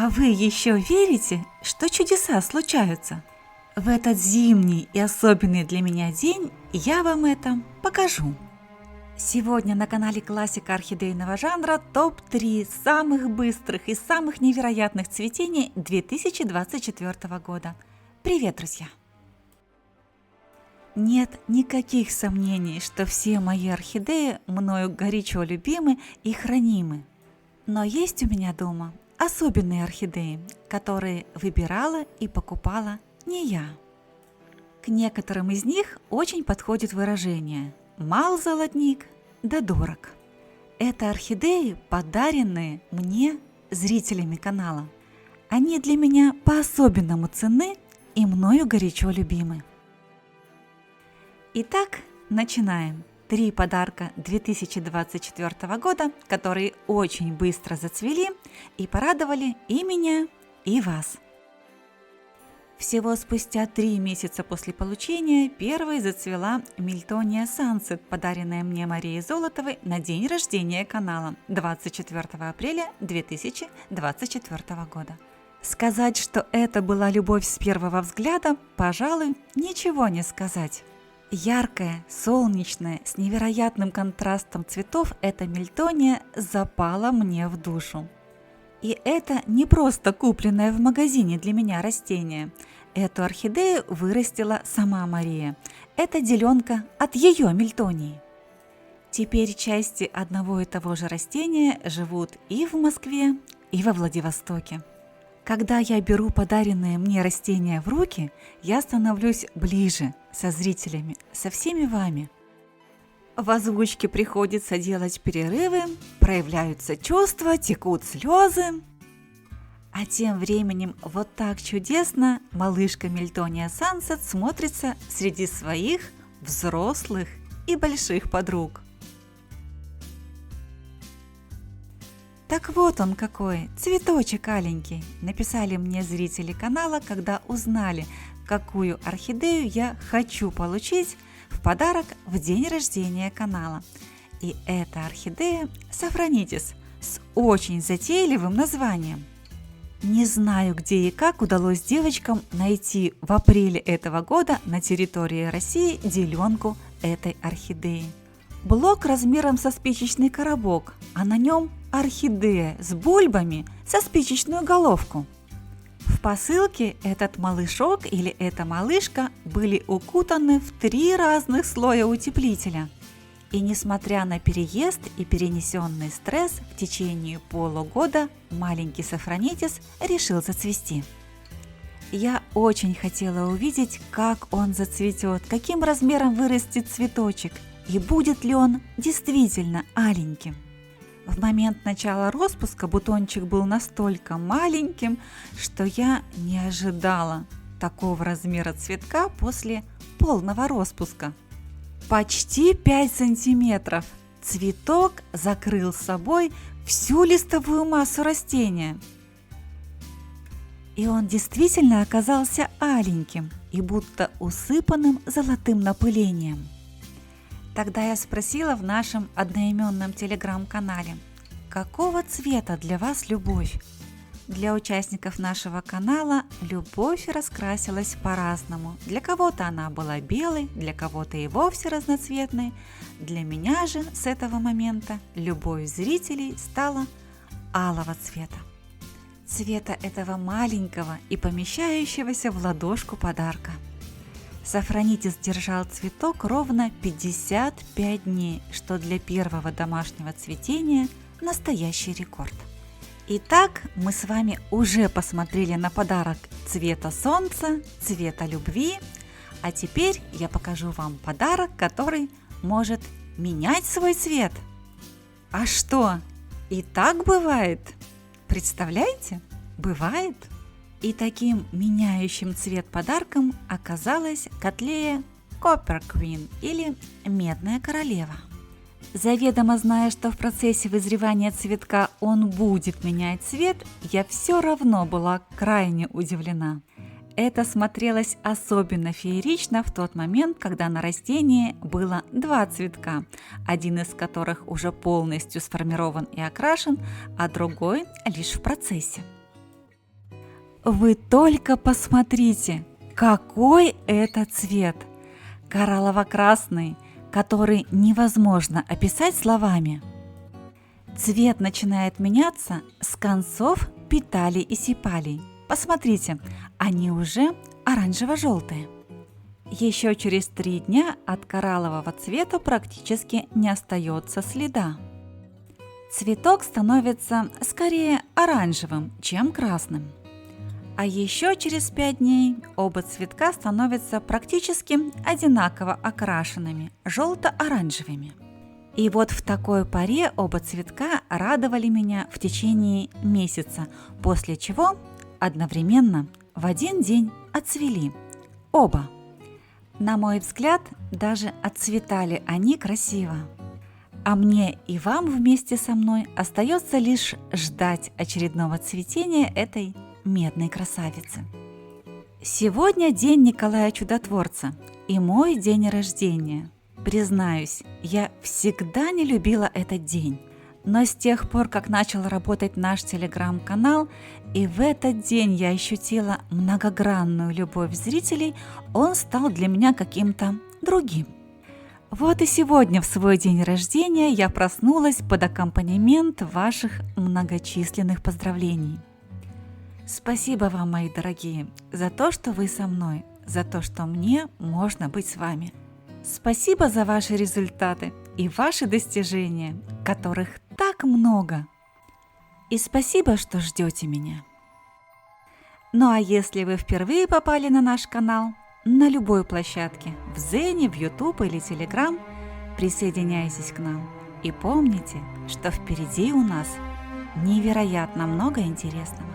А вы еще верите, что чудеса случаются? В этот зимний и особенный для меня день я вам это покажу. Сегодня на канале Классика орхидейного жанра топ-3 самых быстрых и самых невероятных цветений 2024 года. Привет, друзья! Нет никаких сомнений, что все мои орхидеи мною горячо любимы и хранимы. Но есть у меня дома особенные орхидеи, которые выбирала и покупала не я. К некоторым из них очень подходит выражение «мал золотник, да дорог». Это орхидеи, подаренные мне зрителями канала. Они для меня по-особенному ценны и мною горячо любимы. Итак, начинаем. 3 подарка 2024 года, которые очень быстро зацвели и порадовали и меня, и вас. Всего спустя 3 месяца после получения первой зацвела Мильтония Sunset, подаренная мне Марией Золотовой на день рождения канала 24 апреля 2024 года. Сказать, что это была любовь с первого взгляда, пожалуй, ничего не сказать. Яркая, солнечная, с невероятным контрастом цветов эта Мильтония запала мне в душу. И это не просто купленное в магазине для меня растение. Эту орхидею вырастила сама Мария. Это деленка от ее Мильтонии. Теперь части одного и того же растения живут и в Москве, и во Владивостоке. Когда я беру подаренные мне растения в руки, я становлюсь ближе со зрителями, со всеми вами. В озвучке приходится делать перерывы, проявляются чувства, текут слезы. А тем временем вот так чудесно малышка Мильтония Sunset смотрится среди своих взрослых и больших подруг. Так вот он какой, цветочек аленький, написали мне зрители канала, когда узнали, какую орхидею я хочу получить в подарок в день рождения канала. И эта орхидея Сафронитис с очень затейливым названием. Не знаю, где и как удалось девочкам найти в апреле этого года на территории России деленку этой орхидеи. Блок размером со спичечный коробок, а на нем орхидея с бульбами со спичечную головку. В посылке этот малышок или эта малышка были укутаны в 3 разных слоя утеплителя. И несмотря на переезд и перенесенный стресс, в течение полугода маленький Сафронитис решил зацвести. Я очень хотела увидеть, как он зацветет, каким размером вырастет цветочек и будет ли он действительно аленьким. В момент начала распуска бутончик был настолько маленьким, что я не ожидала такого размера цветка после полного распуска. Почти 5 сантиметров. Цветок закрыл собой всю листовую массу растения. И он действительно оказался аленьким и будто усыпанным золотым напылением. Тогда я спросила в нашем одноименном телеграм-канале, какого цвета для вас любовь? Для участников нашего канала любовь раскрасилась по-разному. Для кого-то она была белой, для кого-то и вовсе разноцветной. Для меня же с этого момента любовь зрителей стала алого цвета. Цвета этого маленького и помещающегося в ладошку подарка. Сафронитис держал цветок ровно 55 дней, что для первого домашнего цветения настоящий рекорд. Итак, мы с вами уже посмотрели на подарок цвета солнца, цвета любви, а теперь я покажу вам подарок, который может менять свой цвет. А что, и так бывает? Представляете? Бывает. И таким меняющим цвет подарком оказалась котлея Copper Queen или Медная королева. Заведомо зная, что в процессе вызревания цветка он будет менять цвет, я все равно была крайне удивлена. Это смотрелось особенно феерично в тот момент, когда на растении было 2 цветка, один из которых уже полностью сформирован и окрашен, а другой лишь в процессе. Вы только посмотрите, какой это цвет! Кораллово-красный, который невозможно описать словами. Цвет начинает меняться с концов петалей и сепалей. Посмотрите, они уже оранжево-желтые. Еще через 3 дня от кораллового цвета практически не остается следа. Цветок становится скорее оранжевым, чем красным. А еще через 5 дней оба цветка становятся практически одинаково окрашенными, желто-оранжевыми. И вот в такой паре оба цветка радовали меня в течение месяца, после чего одновременно в один день отцвели. Оба. На мой взгляд, даже отцветали они красиво. А мне и вам вместе со мной остается лишь ждать очередного цветения этой медной красавицы. Сегодня день Николая Чудотворца и мой день рождения. Признаюсь, я всегда не любила этот день, но с тех пор, как начал работать наш телеграм-канал, и в этот день я ощутила многогранную любовь зрителей, он стал для меня каким-то другим. Вот и сегодня в свой день рождения я проснулась под аккомпанемент ваших многочисленных поздравлений. Спасибо вам, мои дорогие, за то, что вы со мной, за то, что мне можно быть с вами. Спасибо за ваши результаты и ваши достижения, которых так много. И спасибо, что ждете меня. Ну а если вы впервые попали на наш канал, на любой площадке, в Зене, в YouTube или Telegram, присоединяйтесь к нам. И помните, что впереди у нас невероятно много интересного.